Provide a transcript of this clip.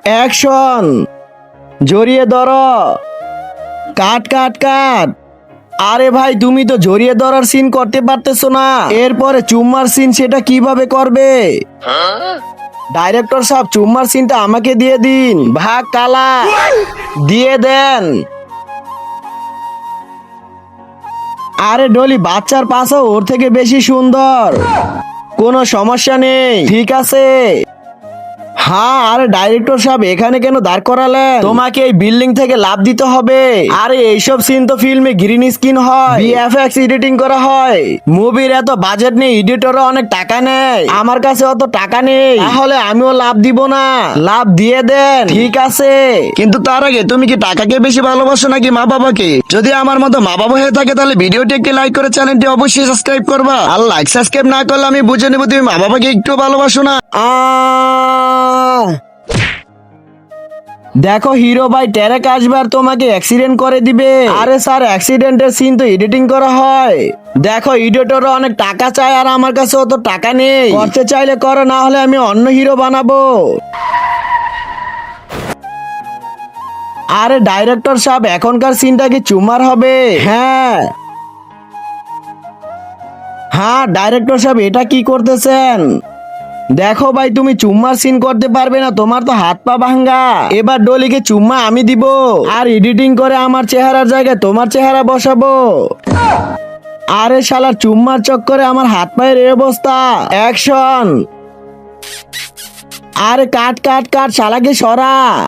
Action. জড়িয়ে ধরো। কাট কাট কাট। আরে ভাই, তুমি তো জড়িয়ে ধরার সিন করতে পারতেছো না, এরপরে চুম্মার সিন সেটা কিভাবে করবে? ডাইরেক্টর সাহেব, চুম্মার সিনটা আমাকে দিয়ে দিন। ভাগ কালা, দিয়ে দেন। আরে ডলি, বাচ্চার পাশা ওর থেকে বেশি সুন্দর। কোনো সমস্যা নেই, ঠিক আছে। হ্যাঁ, আরে ডাইরেক্টর সাহেব, এখানে কেন দাঁড় করালেন? তোমাকে এই বিল্ডিং থেকে লাফ দিতে হবে। আরে এইসব সিন তো ফিল্মে গ্রিন স্ক্রিন হয়, ভিএফএক্স এডিটিং করা হয়। মুভির এত বাজেট নেই, এডিটরও অনেক টাকা নেয়। আমার কাছে অত টাকা নেই, তাহলে আমিও লাভ দিব না। লাভ দিয়ে দেন, ঠিক আছে। কিন্তু তার আগে, তুমি কি টাকাকে বেশি ভালোবাসো নাকি মা বাবাকে? যদি আমার মতো মা বাবা হয়ে থাকে তাহলে ভিডিওটি একটি লাইক করে চ্যানেলটি অবশ্যই সাবস্ক্রাইব করবা। আর লাইক সাবস্ক্রাইব না করলে আমি বুঝে নেবো তুমি মা বাবাকে একটু ভালোবাসো না। দেখো হিরো ভাই, ট্যারেক আসবে আর তোমাকে অ্যাক্সিডেন্ট করে দিবে। আরে স্যার, অ্যাক্সিডেন্টের সিন তো এডিটিং করা হয়। দেখো, এডিটররা অনেক টাকা চায় আর আমার কাছে অত টাকা নেই। করতে চাইলে করো, না হলে আমি অন্য হিরো বানাবো। আরে ডাইরেক্টর সাহেব, এখনকার সিনটা কি চুমার হবে? হ্যাঁ হ্যাঁ, ডাইরেক্টর সাহেব, এটা কি করতেছেন? দেখো ভাই, তুমি চুম্মার সিন করতে পারবে না, তোমার তো হাত পা ভাঙ্গা। এবার ডলিকে চুম্মা আমি দিব, আর এডিটিং করে আমার চেহারার জায়গায় তোমার চেহারা বসাবো। আরে শালার, চুম্মার চক্করে আমার হাত পায়ের এই অবস্থা। অ্যাকশন। আরে কাট কাট কাট, শালাকে সরা।